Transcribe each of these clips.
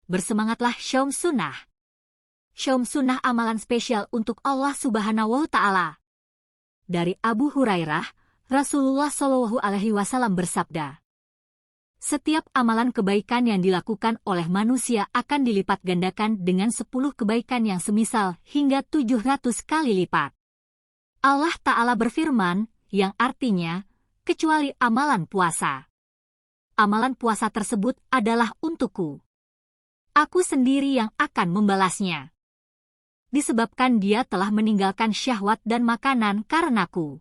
Bersemangatlah Syaum Sunnah. Syaum Sunnah amalan spesial untuk Allah Subhanahu wa Ta'ala. Dari Abu Hurairah, Rasulullah Shallallahu Alaihi Wasallam bersabda, setiap amalan kebaikan yang dilakukan oleh manusia akan dilipat gandakan dengan 10 kebaikan yang semisal hingga 700 kali lipat. Allah Ta'ala berfirman, yang artinya, kecuali amalan puasa. Amalan puasa tersebut adalah untukku. Aku sendiri yang akan membalasnya. Disebabkan dia telah meninggalkan syahwat dan makanan karenaku.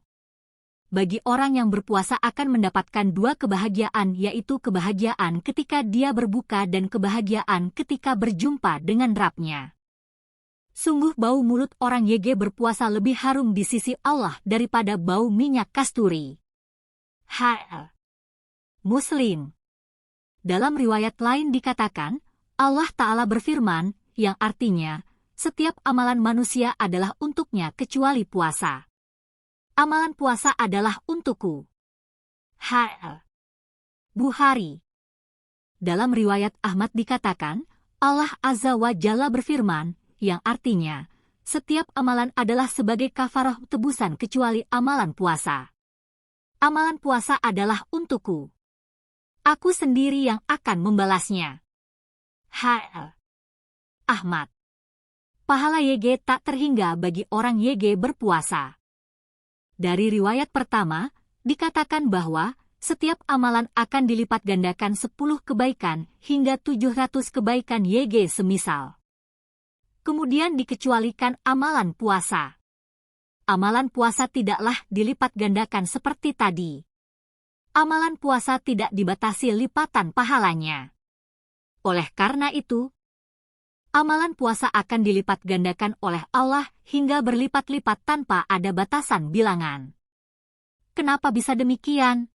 Bagi orang yang berpuasa akan mendapatkan 2 kebahagiaan, yaitu kebahagiaan ketika dia berbuka dan kebahagiaan ketika berjumpa dengan Rabb-Nya. Sungguh bau mulut orang YG berpuasa lebih harum di sisi Allah daripada bau minyak kasturi. Muslim. Dalam riwayat lain dikatakan, Allah Ta'ala berfirman, yang artinya, setiap amalan manusia adalah untuknya kecuali puasa. Amalan puasa adalah untukku. Bukhari. Dalam riwayat Ahmad dikatakan, Allah Azza wa Jalla berfirman, yang artinya, setiap amalan adalah sebagai kafarah tebusan kecuali amalan puasa. Amalan puasa adalah untukku. Aku sendiri yang akan membalasnya. Ahmad. Pahala YG tak terhingga bagi orang YG berpuasa. Dari riwayat pertama, dikatakan bahwa setiap amalan akan dilipat gandakan 10 kebaikan hingga 700 kebaikan YG semisal. Kemudian dikecualikan amalan puasa. Amalan puasa tidaklah dilipat gandakan seperti tadi. Amalan puasa tidak dibatasi lipatan pahalanya. Oleh karena itu, amalan puasa akan dilipat gandakan oleh Allah hingga berlipat-lipat tanpa ada batasan bilangan. Kenapa bisa demikian?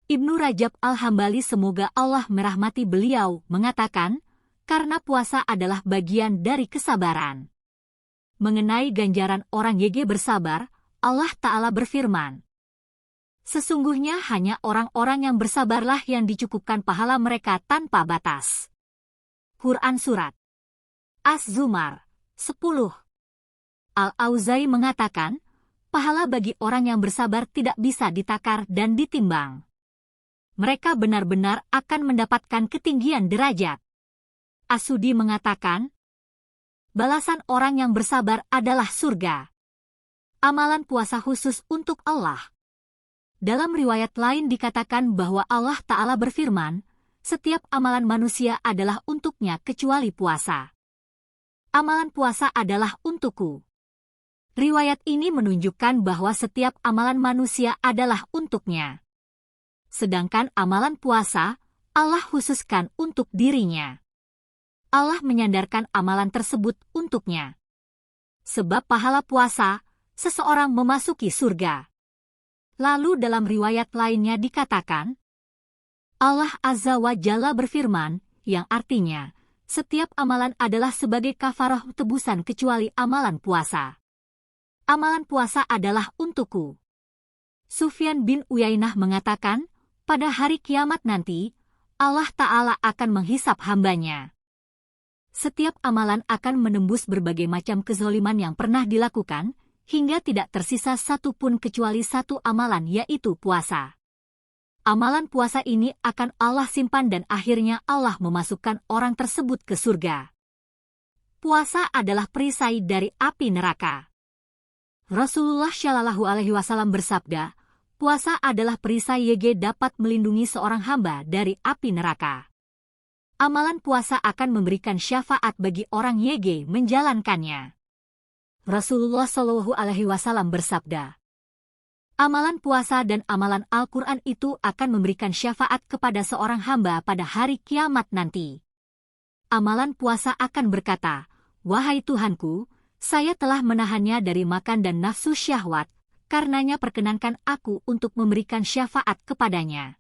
Ibnu Rajab Al-Hambali, semoga Allah merahmati beliau, mengatakan, karena puasa adalah bagian dari kesabaran. Mengenai ganjaran orang YG bersabar, Allah Ta'ala berfirman, sesungguhnya hanya orang-orang yang bersabarlah yang dicukupkan pahala mereka tanpa batas. Quran Surat Az-Zumar 10. Al-Auza'i mengatakan, pahala bagi orang yang bersabar tidak bisa ditakar dan ditimbang. Mereka benar-benar akan mendapatkan ketinggian derajat. As-Sudi mengatakan, balasan orang yang bersabar adalah surga. Amalan puasa khusus untuk Allah. Dalam riwayat lain dikatakan bahwa Allah Ta'ala berfirman, setiap amalan manusia adalah untuknya kecuali puasa. Amalan puasa adalah untukku. Riwayat ini menunjukkan bahwa setiap amalan manusia adalah untuknya. Sedangkan amalan puasa, Allah khususkan untuk dirinya. Allah menyandarkan amalan tersebut untuknya. Sebab pahala puasa, seseorang memasuki surga. Lalu dalam riwayat lainnya dikatakan, Allah Azza wa Jalla berfirman, yang artinya, setiap amalan adalah sebagai kafarah tebusan kecuali amalan puasa. Amalan puasa adalah untukku. Sufyan bin Uyainah mengatakan, pada hari kiamat nanti, Allah Ta'ala akan menghisap hambanya. Setiap amalan akan menembus berbagai macam kezaliman yang pernah dilakukan, hingga tidak tersisa satu pun kecuali satu amalan, yaitu puasa. Amalan puasa ini akan Allah simpan dan akhirnya Allah memasukkan orang tersebut ke surga. Puasa adalah perisai dari api neraka. Rasulullah Shallallahu Alaihi Wasallam bersabda, puasa adalah perisai YG dapat melindungi seorang hamba dari api neraka. Amalan puasa akan memberikan syafaat bagi orang YG menjalankannya. Rasulullah Shallallahu Alaihi Wasallam bersabda, amalan puasa dan amalan Al-Quran itu akan memberikan syafaat kepada seorang hamba pada hari kiamat nanti. Amalan puasa akan berkata, wahai Tuhanku, saya telah menahannya dari makan dan nafsu syahwat, karenanya perkenankan aku untuk memberikan syafaat kepadanya.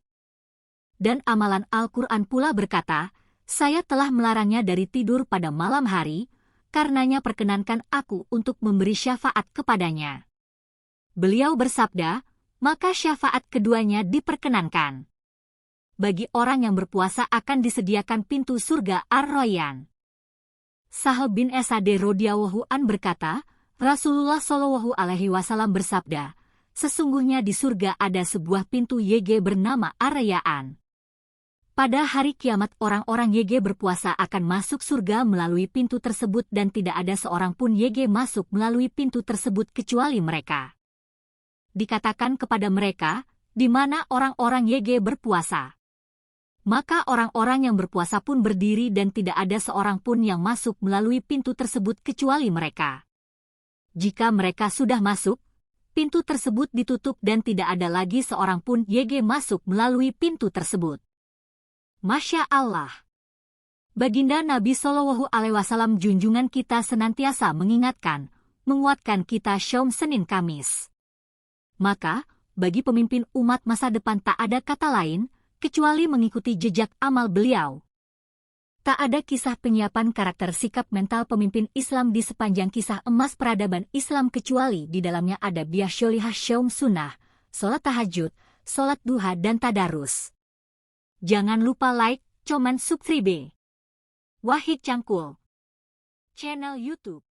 Dan amalan Al-Quran pula berkata, saya telah melarangnya dari tidur pada malam hari, karenanya perkenankan aku untuk memberi syafaat kepadanya. Beliau bersabda, maka syafaat keduanya diperkenankan. bagi orang yang berpuasa akan disediakan pintu surga Ar-Rayyan. Sahal bin Sa'd radhiyallahu an berkata, Rasulullah Shallallahu alaihi wasallam bersabda, sesungguhnya di surga ada sebuah pintu YG bernama Ar-Rayyan. Pada hari kiamat orang-orang YG berpuasa akan masuk surga melalui pintu tersebut dan tidak ada seorang pun YG masuk melalui pintu tersebut kecuali mereka. Dikatakan kepada mereka, di mana orang-orang YG berpuasa. Maka orang-orang yang berpuasa pun berdiri dan tidak ada seorang pun yang masuk melalui pintu tersebut kecuali mereka. Jika mereka sudah masuk, pintu tersebut ditutup dan tidak ada lagi seorang pun YG masuk melalui pintu tersebut. Masya Allah. Baginda Nabi Shallallahu alaihi wasallam junjungan kita senantiasa mengingatkan, menguatkan kita Syaum Senin Kamis. Maka, bagi pemimpin umat masa depan tak ada kata lain, kecuali mengikuti jejak amal beliau. Tak ada kisah penyiapan karakter sikap mental pemimpin Islam di sepanjang kisah emas peradaban Islam kecuali di dalamnya ada biasyolihah syaum sunnah, sholat tahajud, sholat duha dan tadarus. Jangan lupa like, comment, subscribe. Wahid Cangkul. Channel YouTube.